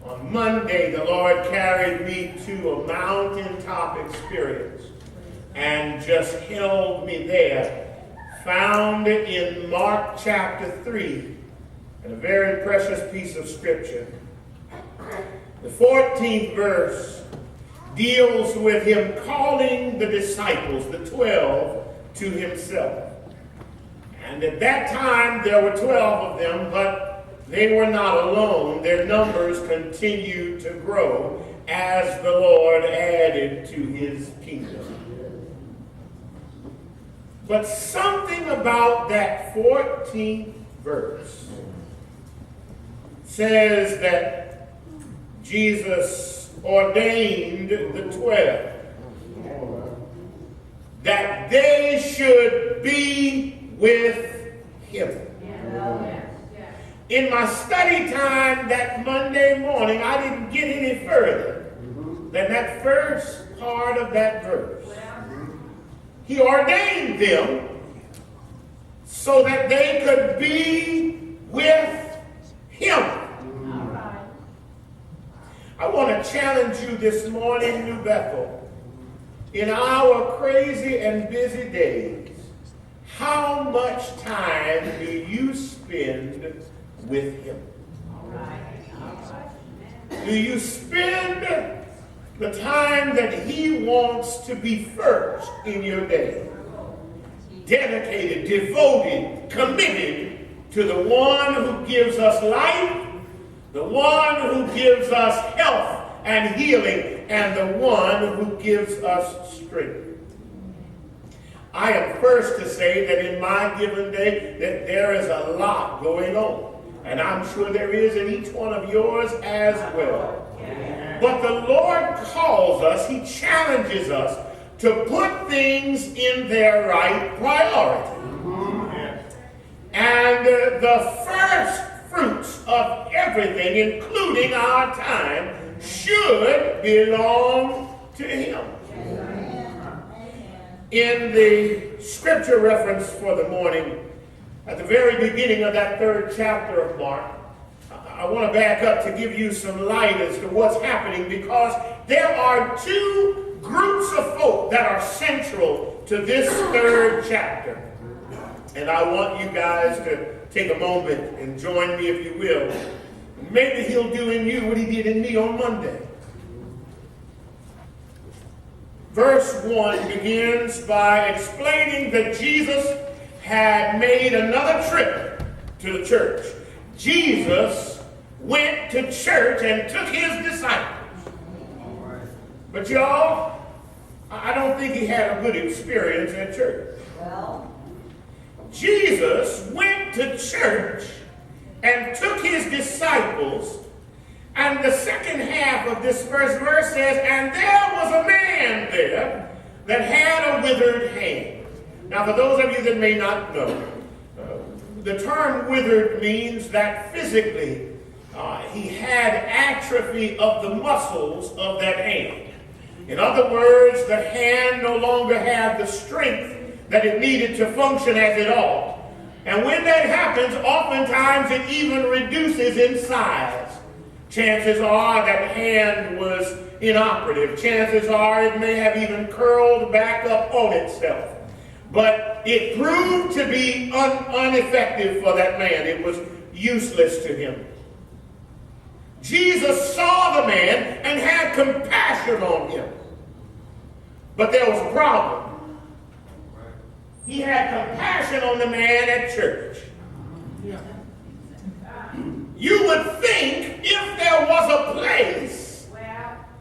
On Monday, the Lord carried me to a mountaintop experience and just held me there, found in Mark chapter 3, and a very precious piece of scripture. The 14th verse deals with him calling the disciples, the 12, to himself. And at that time, there were 12 of them, but they were not alone. Their numbers continued to grow as the Lord added to his kingdom. But something about that 14th verse says that Jesus ordained the 12, that they should be with him. In my study time that Monday morning, I didn't get any further than that first part of that verse. He ordained them so that they could be with him. I want to challenge you this morning, New Bethel. In our crazy and busy days, how much time do you spend with him? Do you spend the time that he wants to be first in your day? Dedicated, devoted, committed to the one who gives us life, the one who gives us health and healing, and the one who gives us strength. I am first to say that in my given day that there is a lot going on. And I'm sure there is in each one of yours as well. But the Lord calls us, he challenges us to put things in their right priority. And the first fruits of everything, including our time, should belong to him. In the scripture reference for the morning, at the very beginning of that 3rd chapter of Mark, I want to back up to give you some light as to what's happening, because there are two groups of folk that are central to this 3rd chapter. And I want you guys to take a moment and join me, if you will. Maybe he'll do in you what he did in me on Monday. Verse 1 begins by explaining that Jesus had made another trip to the church. Jesus went to church and took his disciples. But y'all, I don't think he had a good experience at church. Jesus went to church and took his disciples, and the second half of this first verse says, and there was a man there that had a withered hand. Now, for those of you that may not know, the term withered means that physically he had atrophy of the muscles of that hand. In other words, the hand no longer had the strength that it needed to function as it ought. And when that happens, oftentimes it even reduces in size. Chances are that hand was inoperative. Chances are it may have even curled back up on itself. But it proved to be ineffective for that man. It was useless to him. Jesus saw the man and had compassion on him. But there was a problem. He had compassion on the man at church. You would think if there was a place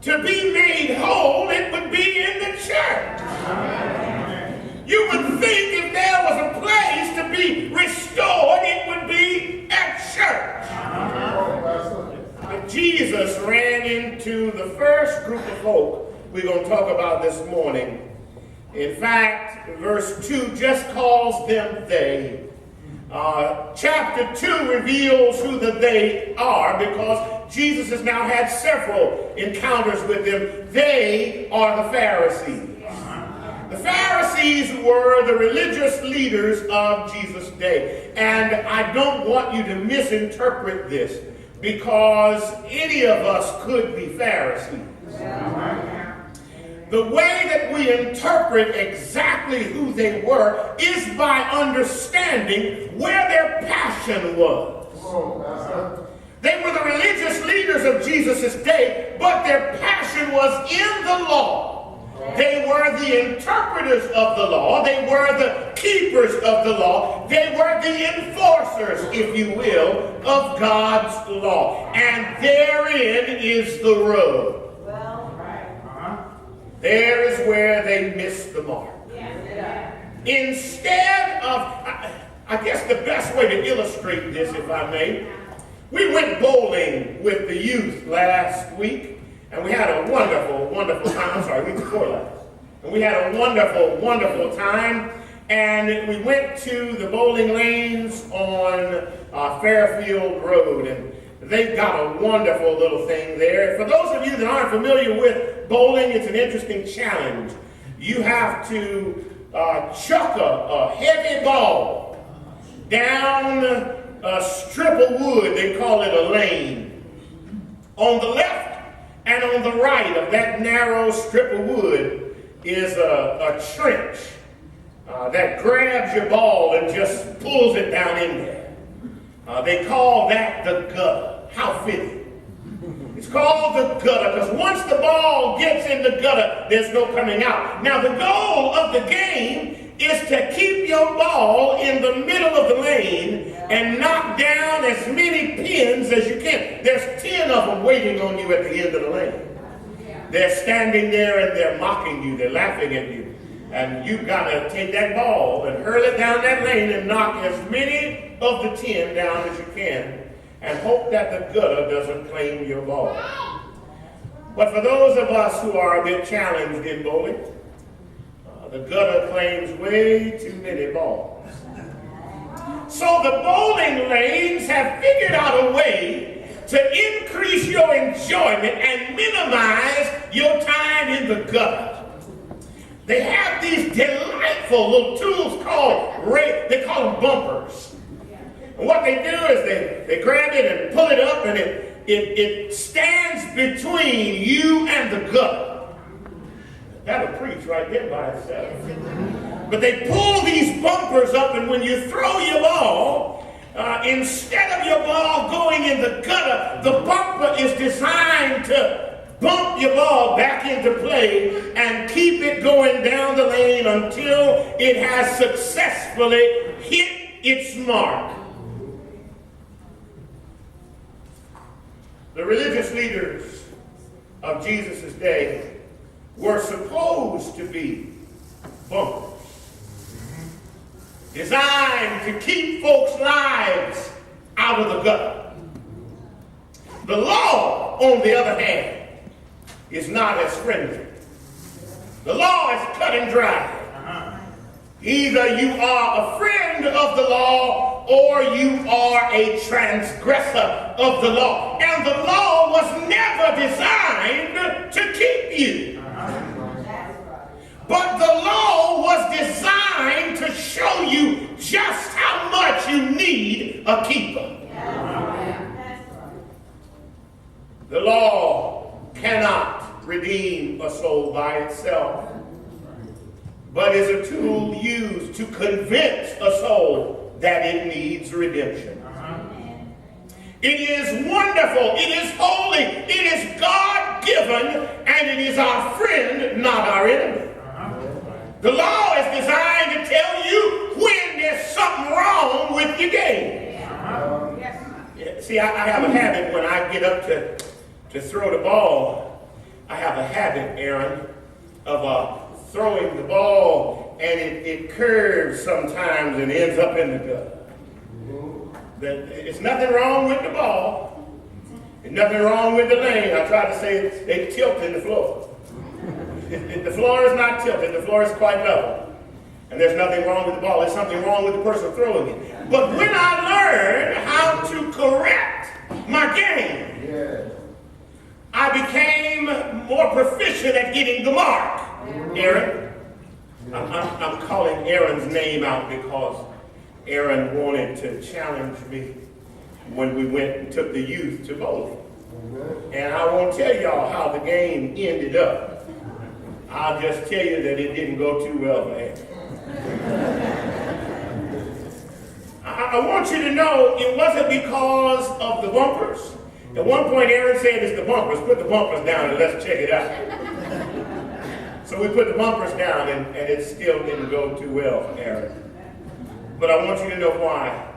to be made whole, it would be in the church. You would think if there was a place to be restored, it would be at church. But Jesus ran into the first group of folk we're going to talk about this morning. In fact, verse 2 just calls them they. Chapter 2 reveals who the they are, because Jesus has now had several encounters with them. They are the Pharisees. The Pharisees were the religious leaders of Jesus' day. And I don't want you to misinterpret this. because any of us could be Pharisees. The way that we interpret exactly who they were is by understanding where their passion was. They were the religious leaders of Jesus' day, but their passion was in the law. They were the interpreters of the law. They were the keepers of the law. They were the enforcers, if you will, of God's law. And therein is the rub. There is where they missed the mark. Instead of, I guess the best way to illustrate this, if I may, we went bowling with the youth last week, and we had a wonderful, wonderful time. I'm sorry, week before last. And we had a wonderful, wonderful time, and we went to the bowling lanes on Fairfield Road, and they've got a wonderful little thing there. For those of you that aren't familiar with bowling, it's an interesting challenge. You have to chuck a heavy ball down a strip of wood. They call it a lane. On the left and on the right of that narrow strip of wood is a trench that grabs your ball and just pulls it down in there. They call that the gutter. How fitting. It's called the gutter because once the ball gets in the gutter, there's no coming out. Now, the goal of the game is to keep your ball in the middle of the lane and knock down as many pins as you can. There's 10 of them waiting on you at the end of the lane. They're standing there and they're mocking you. They're laughing at you. And you've got to take that ball and hurl it down that lane and knock as many of the 10 down as you can and hope that the gutter doesn't claim your ball. But for those of us who are a bit challenged in bowling, the gutter claims way too many balls. So the bowling lanes have figured out a way to increase your enjoyment and minimize your time in the gutter. They have these delightful little tools they call them bumpers. And what they do is they grab it and pull it up, and it stands between you and the gutter. That'll preach right there by itself. But they pull these bumpers up, and when you throw your ball, instead of your ball going in the gutter, the bumper is designed to bump your ball back into play and keep it going down the lane until it has successfully hit its mark. The religious leaders of Jesus' day were supposed to be bumpers, designed to keep folks' lives out of the gutter. The law, on the other hand, is not as friendly. The law is cut and dry. Either you are a friend of the law or you are a transgressor of the law. And the law was never designed to keep you. But the law was designed to show you just how much you need a keeper. The law cannot redeem a soul by itself, but is a tool used to convince a soul that it needs redemption. It is wonderful, it is holy, it is God-given, and it is our friend, not our enemy. The law is designed to tell you when there's something wrong with your game. See, I have a habit when I get up to throw the ball, I have a habit, Aaron, of throwing the ball, and it curves sometimes and ends up in the gutter. It's nothing wrong with the ball. There's nothing wrong with the lane. I try to say they tilt in the floor. The floor is not tilted. The floor is quite level. And there's nothing wrong with the ball. There's something wrong with the person throwing it. But when I learned how to correct my game, I became more proficient at hitting the mark. Aaron, I'm calling Aaron's name out because Aaron wanted to challenge me. when we went and took the youth to bowling. And I won't tell y'all how the game ended up. I'll just tell you that it didn't go too well for him. I want you to know it wasn't because of the bumpers. At one point, Aaron said, it's the bumpers. Put the bumpers down and let's check it out. So we put the bumpers down, and it still didn't go too well for Aaron. But I want you to know why.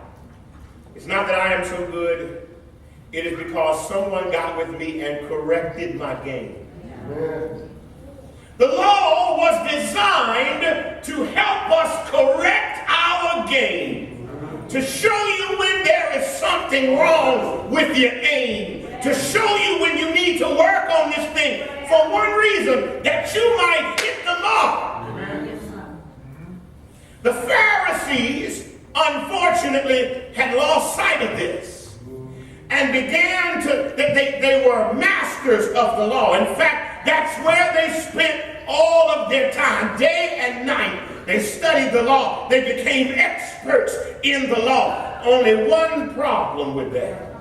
It's not that I am so good. It is because someone got with me and corrected my game. The law was designed to help us correct our game. To show you when there is something wrong with your aim. To show you when you need to work on this thing for one reason, that you might hit the mark. The Pharisees, unfortunately, had lost sight of this and began to, they were masters of the law. In fact, that's where they spent all of their time, day and night. They studied the law. They became experts in the law. Only one problem with that.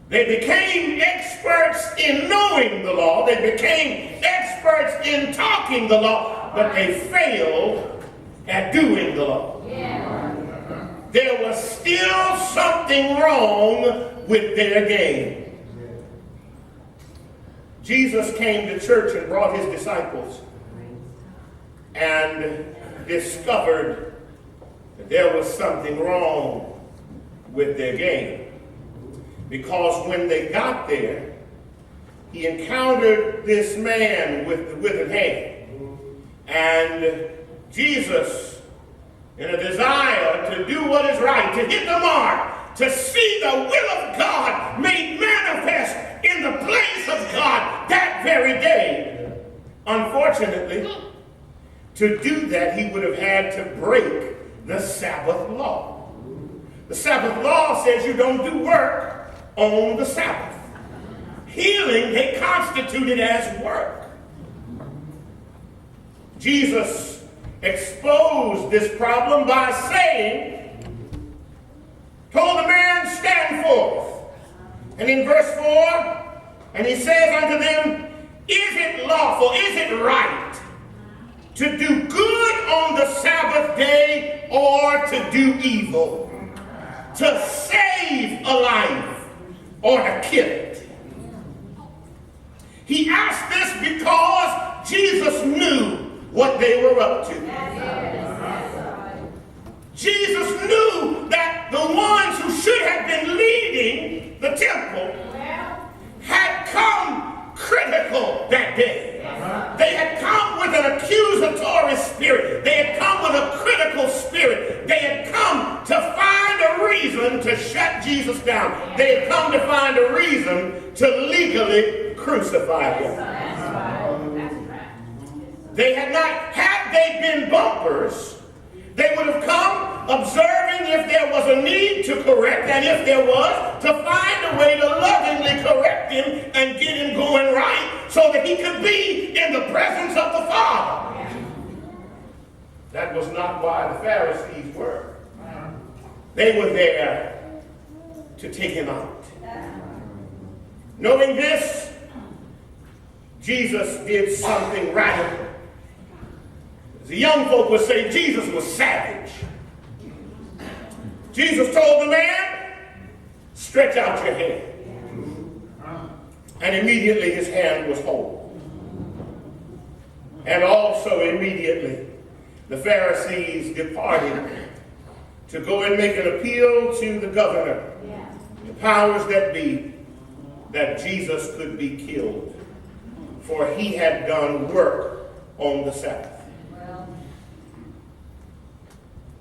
They became experts in knowing the law. They became experts in talking the law, but they failed at doing the law. There was still something wrong with their game. Jesus came to church and brought his disciples and discovered that there was something wrong with their game. Because when they got there, he encountered this man with the withered hand. And Jesus, in a desire to do what is right, to hit the mark, to see the will of God made manifest in the place of God that very day, unfortunately, to do that, he would have had to break the Sabbath law. The Sabbath law says you don't do work on the Sabbath. Healing, they constituted as work. Jesus exposed this problem by saying, told the man, stand forth. And in verse 4, and he says unto them, is it lawful, is it right to do good on the Sabbath day or to do evil? To save a life or to kill it? He asked this because Jesus knew what they were up to. Jesus knew that the ones who should have been leading the temple had come critical that day. They had come with an accusatory spirit. They had come with a critical spirit. They had come to find a reason to shut Jesus down. They had come to find a reason to legally crucify him. They had not, had they been bumpers, they would have come observing if there was a need to correct, and if there was, to find a way to lovingly correct him and get him going right so that he could be in the presence of the Father. That was not why the Pharisees were. They were there to take him out. Knowing this, Jesus did something radical. The young folk would say Jesus was savage. Jesus told the man, stretch out your hand. And immediately his hand was whole. And also immediately the Pharisees departed to go and make an appeal to the governor, the powers that be, that Jesus could be killed, for he had done work on the Sabbath.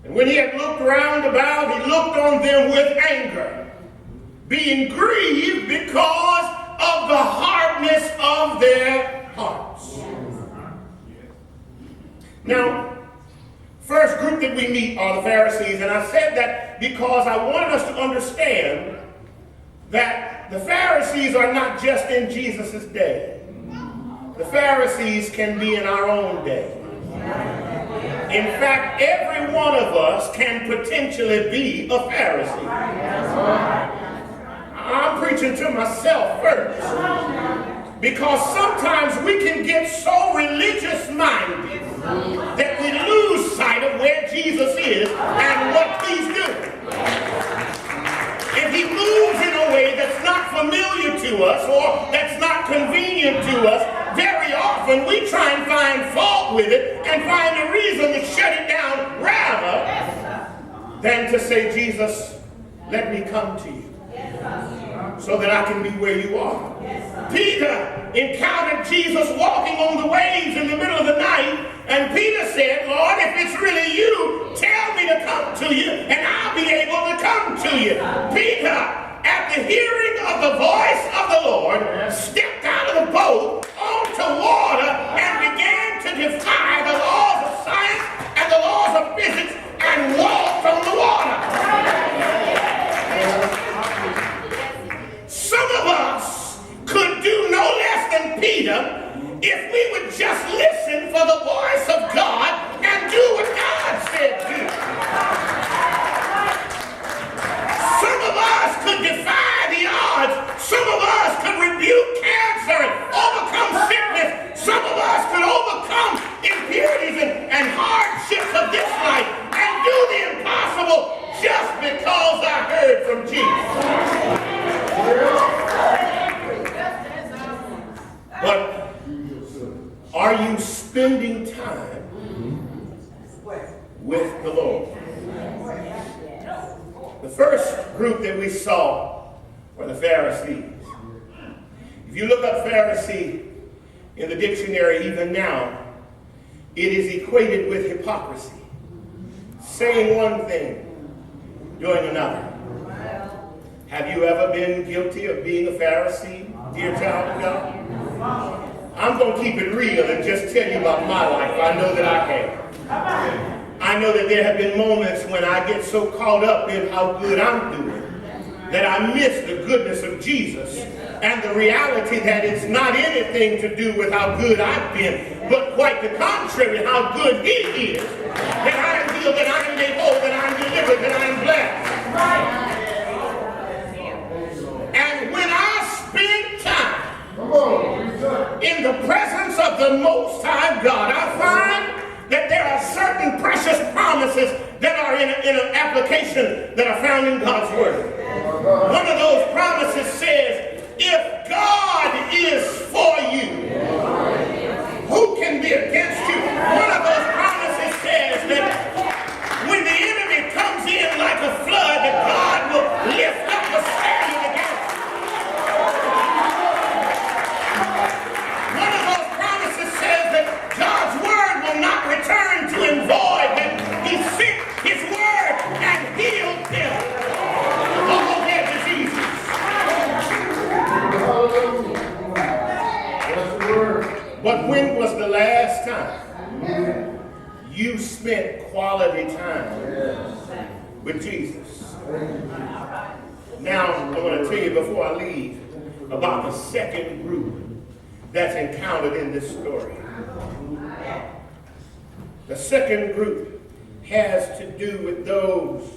And when he had looked round about, he looked on them with anger, being grieved because of the hardness of their hearts. Now, first group that we meet are the Pharisees, and I said that because I wanted us to understand that the Pharisees are not just in Jesus' day. The Pharisees can be in our own day. In fact, every one of us can potentially be a Pharisee. I'm preaching to myself first. Because sometimes we can get so religious minded that we lose sight of where Jesus is and what he's doing. If he moves in a way that's not familiar to us or that's not convenient to us, very often we try and find fault with it and find a reason to shut it down rather than to say, Jesus, let me come to you so that I can be where you are. Peter encountered Jesus walking on the waves in the middle of the night, and Peter said, Lord, if it's really you, tell me to come to you, and I'll be able to come to you. Peter, at the hearing of the voice of the Lord, stepped out of the boat onto water and began to defy the laws of science and the laws of physics and walked on the water. Some of us could do no less than Peter if we would just listen for the voice of God and do what God said to. Some of us could defy the odds. Some of us could rebuke cancer and overcome sickness. Some of us could overcome impurities and hardships of this life and do the impossible just because I heard from Jesus. But are you spending time with the Lord? The first group that we saw were the Pharisees. If you look up Pharisee in the dictionary even now, it is equated with hypocrisy. Saying one thing, doing another. Have you ever been guilty of being a Pharisee, dear child of God? I'm going to keep it real and just tell you about my life. I know that I have. I know that there have been moments when I get so caught up in how good I'm doing that I miss the goodness of Jesus and the reality that it's not anything to do with how good I've been, but quite the contrary, how good he is. That I am healed, that I am made whole, that I am delivered, that I am blessed. And when I spend time in the presence of the Most High God, I find that there are certain precious promises that are in an application that are found in God's Word. One of those promises says, if God is for you, who can be against you? One of those promises says that when the enemy comes in like a flood, that God will lift up a standard against you. One of those promises says that God's word will not return to him void, that he sent his word and healed them of all their diseases. But when was the last time you spent quality time with Jesus? Now, I'm going to tell you before I leave about the second group that's encountered in this story. The second group has to do with those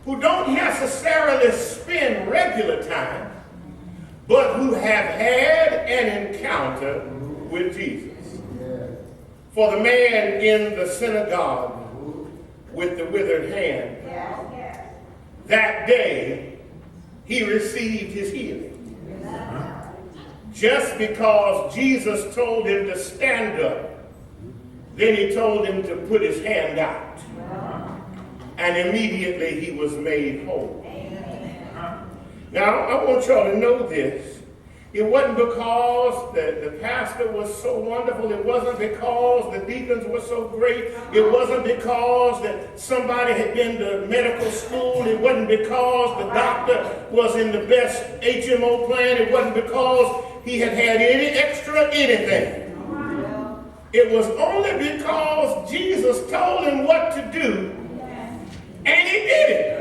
who don't necessarily spend regular time, but who have had an encounter with Jesus. For the man in the synagogue with the withered hand, that day he received his healing. Just because Jesus told him to stand up, then he told him to put his hand out. And immediately he was made whole. Now, I want y'all to know this. It wasn't because the pastor was so wonderful. It wasn't because the deacons were so great. It wasn't because that somebody had been to medical school. It wasn't because the doctor was in the best HMO plan. It wasn't because he had had any extra anything. It was only because Jesus told him what to do, and he did it.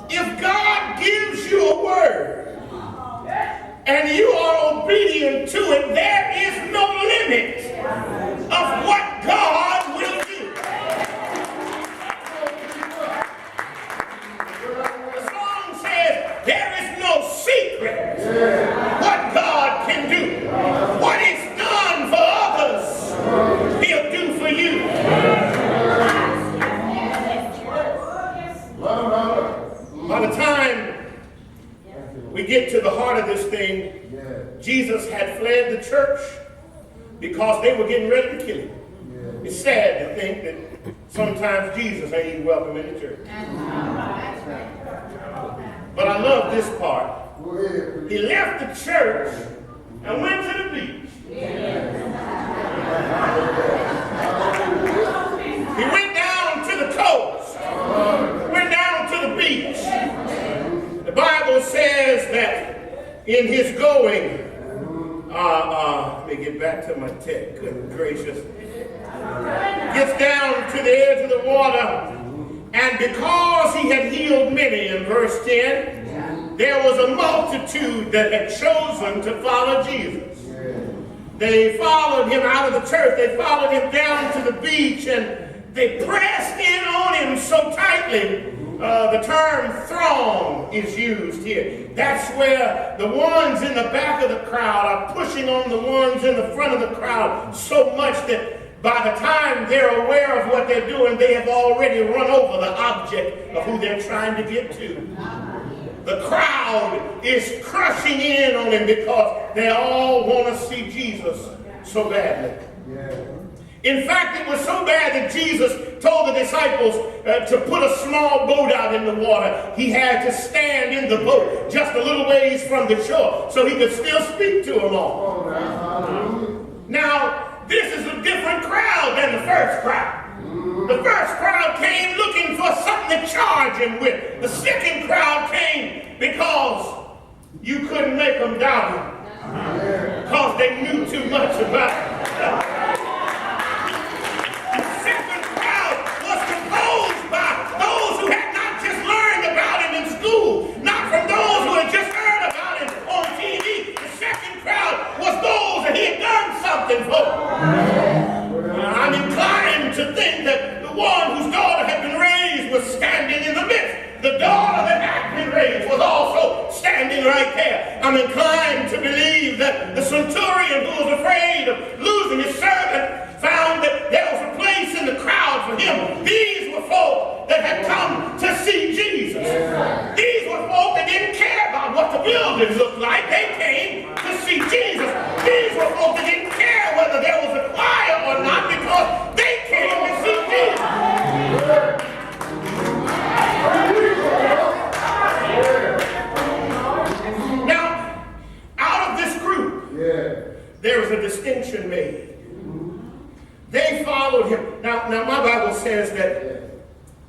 If God gives you a word and you are obedient to it, there is no limit of What God can do, what He's done for others, He'll do for you. By the time we get to the heart of this thing, Jesus had fled the church because they were getting ready to kill him. It's sad to think that sometimes Jesus ain't even welcome in the church. But I love this part. He left the church and went to the beach. He went down to the coast, went down to the beach. The Bible says that in his going, let me get back to my text, good gracious. Gets down to the edge of the water, and because he had healed many, in verse 10, there was a multitude that had chosen to follow Jesus. They followed him out of the church. They followed him down to the beach, and they pressed in on him so tightly. The term throng is used here. That's where the ones in the back of the crowd are pushing on the ones in the front of the crowd so much that by the time they're aware of what they're doing, they have already run over the object of who they're trying to get to. The crowd is crushing in on him because they all want to see Jesus so badly. In fact, it was so bad that Jesus told the disciples to put a small boat out in the water. He had to stand in the boat just a little ways from the shore so he could still speak to them all. Now, this is a different crowd than the first crowd. The first crowd came looking for something to charge him with. The second crowd came because you couldn't make them doubt him because they knew too much about him. The second crowd was composed by those who had not just learned about him in school, not from those who had just heard about him on TV. The second crowd was those that he had done something for. I'm inclined to think that the one whose daughter had been raised was standing in the midst. The daughter that had been raised was also standing right there. I'm inclined to believe that the centurion who was afraid of losing his servant found that there was a place in the crowd for him. These were folk that had come to see Jesus. These were folk that didn't care about what the building looked like. They came to see Jesus. These were folk that didn't care whether there was a choir or not because they came to see Jesus. Now, out of this group, there was a distinction made. They followed him. Now my Bible says that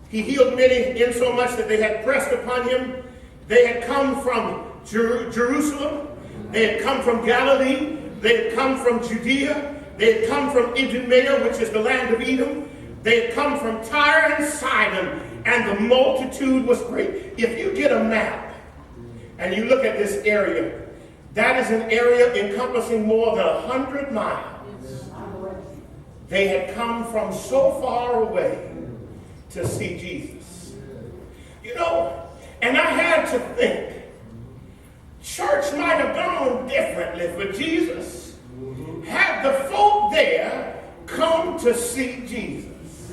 he healed many insomuch that they had pressed upon him. They had come from Jerusalem. They had come from Galilee. They had come from Judea. They had come from Idumea, which is the land of Edom. They had come from Tyre and Sidon, and the multitude was great. If you get a map and you look at this area, that is an area encompassing more than 100 miles. They had come from so far away to see Jesus. You know, and I had to think, church might have gone differently for Jesus had the folk there come to see Jesus.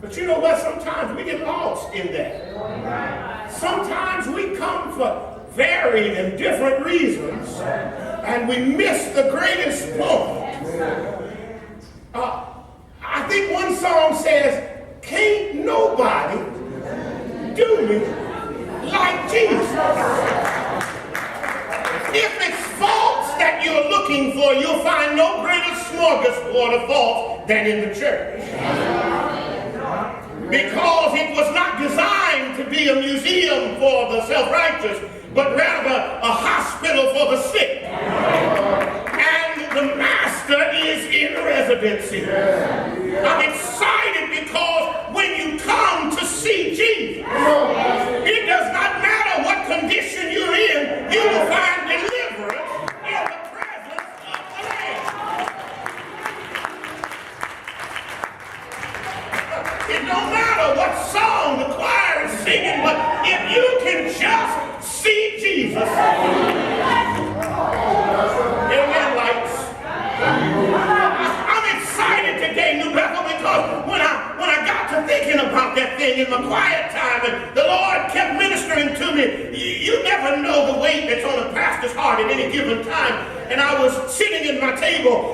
But you know what? Sometimes we get lost in that. Sometimes we come for varied and different reasons, and we miss the greatest point. I think one song says, "Can't nobody do me like Jesus." If it's faults that you're looking for, you'll find no greater smorgasbord of faults than in the church. Because it was not designed to be a museum for the self-righteous, but rather a hospital for the sick. And the master is in residency. I'm excited because when you come to see Jesus, it does not matter what condition you're in, you will find deliverance in the presence of the Lamb. It don't matter what song the choir is singing, but if you can just see Jesus, thinking about that thing in my quiet time, and the Lord kept ministering to me. You never know the weight that's on a pastor's heart at any given time. And I was sitting at my table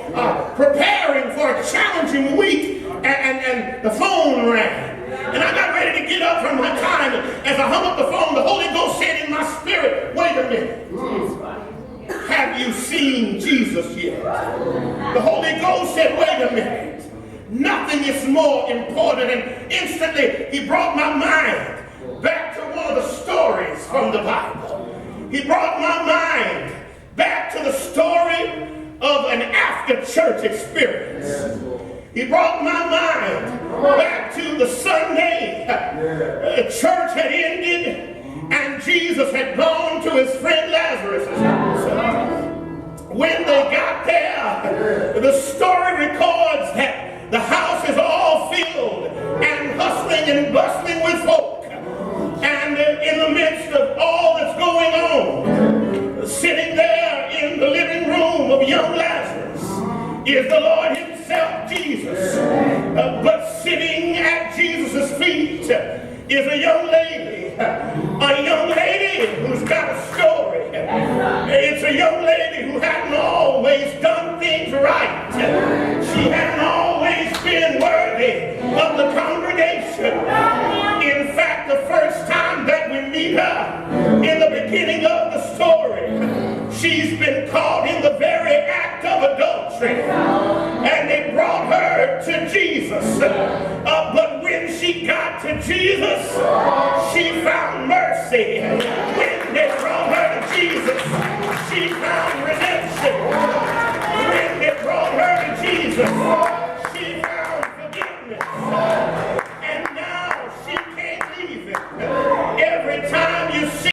preparing for a challenging week, and the phone rang. And I got ready to get up from my time. As I hung up the phone, the Holy Ghost said in my spirit, wait a minute. Have you seen Jesus yet? The Holy Ghost said, wait a minute. Nothing is more important. And instantly, he brought my mind back to one of the stories from the Bible. He brought my mind back to the story of an after-church experience. He brought my mind back to the Sunday church had ended and Jesus had gone to his friend Lazarus' house. When they got there, the story records that the house is all filled and hustling and bustling with folk. And in the midst of all that's going on, sitting there in the living room of young Lazarus is the Lord himself, Jesus. But sitting at Jesus' feet is a young lady who's got a story. It's a young lady who hadn't always done things right. She hadn't always been worthy of the congregation. In fact, the first time that we meet her in the beginning of the story, she's been caught in the very act of adultery. And they brought her to Jesus. But when she got to Jesus, she found mercy. When they brought her to Jesus, she found redemption. When they brought her to Jesus,